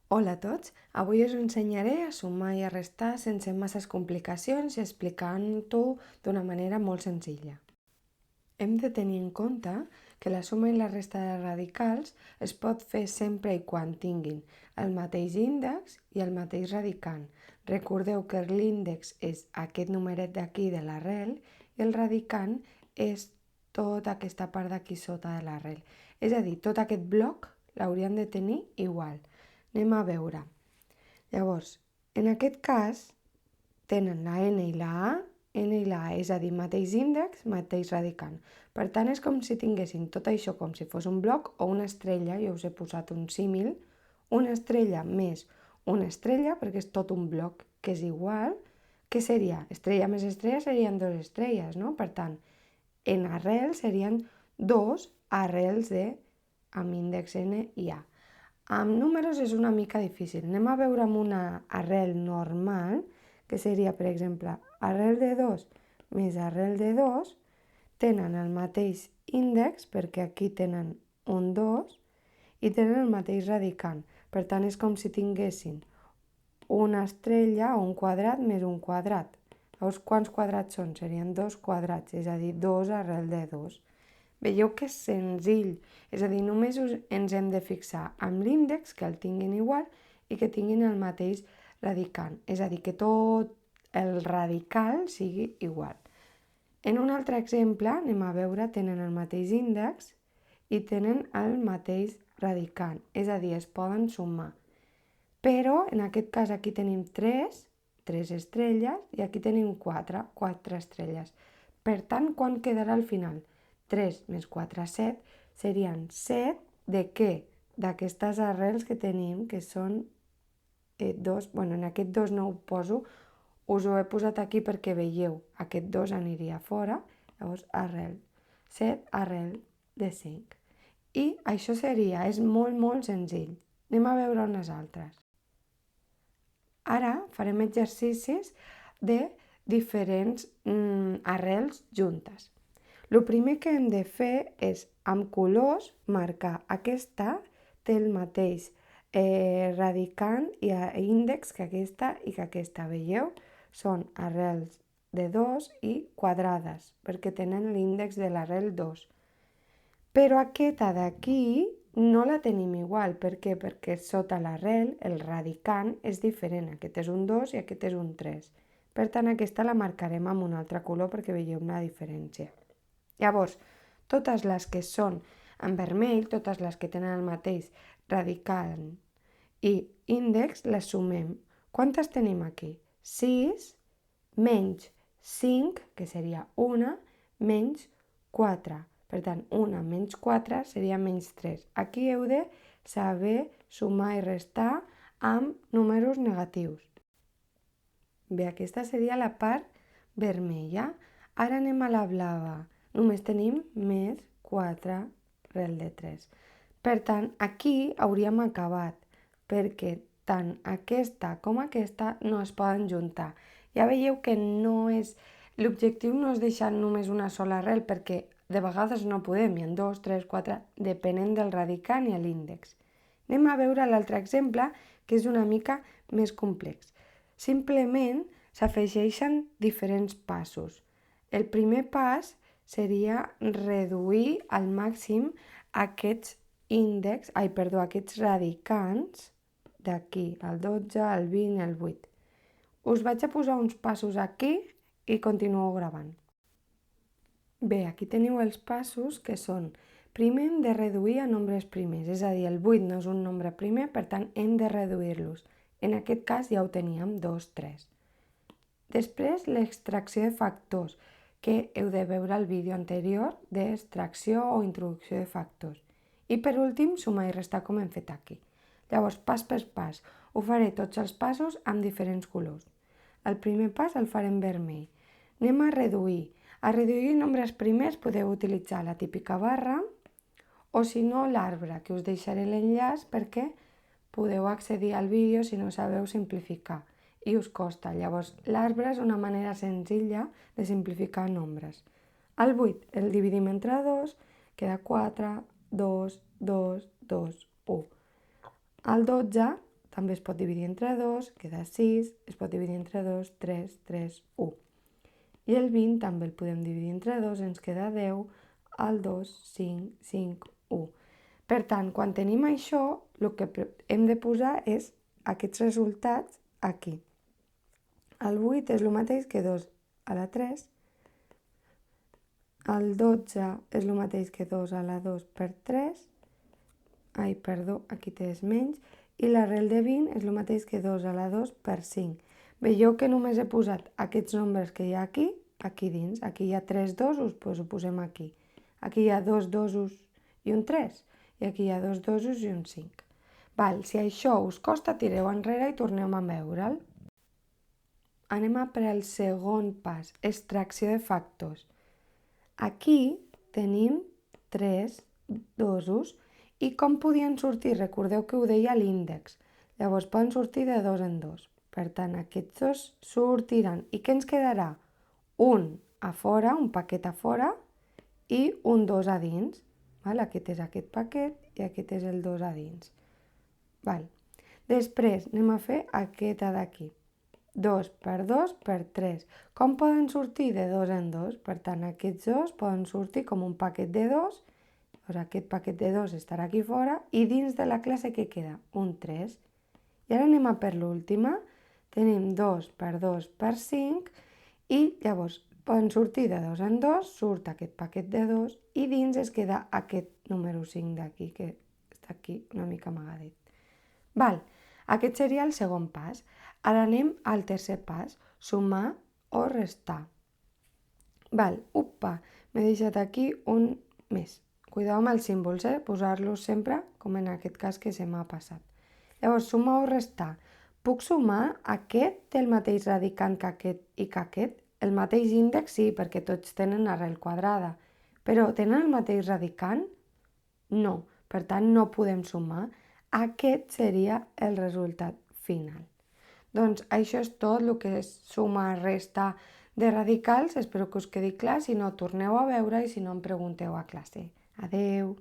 Hola a tots, avui us ensenyaré a sumar i a restar sense masses complicacions i explicant-ho d'una manera molt senzilla. Hem de tenir en compte que la suma i la resta de radicals es pot fer sempre i quan tinguin el mateix índex i el mateix radicant. Recordeu que l'índex és aquest numeret d'aquí de l'arrel i el radicant és tota aquesta part d'aquí sota de l'arrel. És a dir, tot aquest bloc l'hauríem de tenir igual. Anem a veure. Llavors, en aquest cas, tenen la n i la a, és a dir, mateix índex, mateix radicant. Per tant, és com si tinguessin tot això com si fos un bloc o una estrella, jo us he posat un símil, una estrella més una estrella, perquè és tot un bloc que és igual, què seria? Estrella més estrella serien dues estrelles, no? Per tant, en arrel serien dos arrels de amb índex n i a. Amb números és una mica difícil. Anem a veure amb una arrel normal, que seria, per exemple, arrel de 2 més arrel de 2, tenen el mateix índex, perquè aquí tenen un 2, i tenen el mateix radicant. Per tant, és com si tinguessin una estrella o un quadrat més un quadrat. Llavors, quants quadrats són? Serien 2 quadrats, és a dir, 2 arrel de 2. Veieu que és senzill, és a dir, només ens hem de fixar amb l'índex, que el tinguin igual i que tinguin el mateix radicant, és a dir, que tot el radical sigui igual. En un altre exemple, anem a veure, tenen el mateix índex i tenen el mateix radicant, és a dir, es poden sumar. Però en aquest cas aquí tenim 3 estrelles, i aquí tenim 4 estrelles. Per tant, quan quedarà al final? 3 més 4, 7, serien 7 de què? D'aquestes arrels que tenim, que són 2, en aquest 2 no ho poso, us ho he posat aquí perquè veieu, aquest 2 aniria fora, llavors arrel, 7 arrel de 5. I això seria, és molt senzill. Anem a veure unes altres. Ara farem exercicis de diferents arrels juntes. El primer que hem de fer és, amb colors, marcar aquesta té el mateix radicant i índex que aquesta i que aquesta. Veieu? Són arrels de 2 i quadrades, perquè tenen l'índex de l'arrel 2. Però aquesta d'aquí no la tenim igual. Per què? Perquè sota l'arrel el radicant és diferent. Aquest és un 2 i aquest és un 3. Per tant, aquesta la marcarem amb un altre color perquè veieu una diferència. Llavors, totes les que són en vermell, totes les que tenen el mateix radicant i índex, les sumem. Quantes tenim aquí? 6 menys 5, que seria 1, menys 4. Per tant, 1 menys 4 seria menys 3. Aquí heu de saber sumar i restar amb números negatius. Bé, aquesta seria la part vermella. Ara anem a la blava. Només tenim més 4 arrel de 3. Per tant, aquí hauríem acabat, perquè tant aquesta com aquesta no es poden juntar. Ja veieu que l'objectiu no és deixar només una sola arrel, perquè de vegades no podem, hi ha 2, 3, 4, depenent del radicant i l'índex. Anem a veure l'altre exemple, que és una mica més complex. Simplement s'afegeixen diferents passos. El primer pas seria reduir al màxim aquests aquests radicants d'aquí, el 12, el 20, el 8. Us vaig a posar uns passos aquí i continuo gravant. Bé, aquí teniu els passos que són: primer hem de reduir a nombres primers, és a dir, el 8 no és un nombre primer, per tant hem de reduir-los. En aquest cas ja ho teníem, 2, 3. Després, l'extracció de factors, que heu de veure el vídeo anterior d'extracció o introducció de factors. I per últim, sumar i restar com hem fet aquí. Llavors, pas per pas, ho faré tots els passos amb diferents colors. El primer pas el farem vermell. Anem a reduir. A reduir nombres primers podeu utilitzar la típica barra o si no l'arbre, que us deixaré l'enllaç perquè podeu accedir al vídeo si no sabeu simplificar i us costa. Llavors, l'arbre és una manera senzilla de simplificar nombres. El 8 el dividim entre 2, queda 4, 2, 2, 2, 1. El 12 també es pot dividir entre 2, queda 6, es pot dividir entre 2, 3, 3, 1. I el 20 també el podem dividir entre 2, ens queda 10, el 2, 5, 5, 1. Per tant, quan tenim això, el que hem de posar és aquests resultats aquí. El 8 és el mateix que 2 a la 3, el 12 és el mateix que 2 a la 2 per 3, aquí tens menys, i l'arrel de 20 és el mateix que 2 a la 2 per 5. Veieu que només he posat aquests nombres que hi ha aquí dins. Aquí hi ha 3 dosos, doncs ho posem aquí. Aquí hi ha 2 dosos i un 3, i aquí hi ha 2 dosos i un 5. Si això us costa, tireu enrere i tornem a veure'l. Anem per al segon pas, extracció de factors. Aquí tenim 3 dosos i com podien sortir? Recordeu que ho deia l'índex. Llavors poden sortir de 2 en 2. Per tant, aquests dos sortiran. I què ens quedarà? Un a fora, un paquet a fora i un 2 a dins. Aquest és aquest paquet i aquest és el 2 a dins. Després anem a fer aquesta d'aquí. 2 per 2 per 3. Com poden sortir de 2 en 2? Per tant, aquests dos poden sortir com un paquet de 2. Doncs aquest paquet de 2 estarà aquí fora i dins de la classe què queda? Un 3. I ara anem a per l'última. Tenim 2 per 2 per 5 i llavors poden sortir de 2 en 2, surt aquest paquet de 2 i dins es queda aquest número 5 d'aquí, que està aquí una mica amagadet. Aquest seria el segon pas. Ara anem al tercer pas, sumar o restar. M'he deixat aquí un més. Cuidao amb els símbols, posar-los sempre, com en aquest cas que se m'ha passat. Llavors, sumar o restar. Puc sumar aquest té el mateix radicant que aquest i que aquest? El mateix índex sí, perquè tots tenen arrel quadrada. Però tenen el mateix radicant? No, per tant no podem sumar. Aquest seria el resultat final. Doncs això és tot el que és suma, resta de radicals. Espero que us quedi clar. Si no, torneu a veure i si no, em pregunteu a classe. Adeu!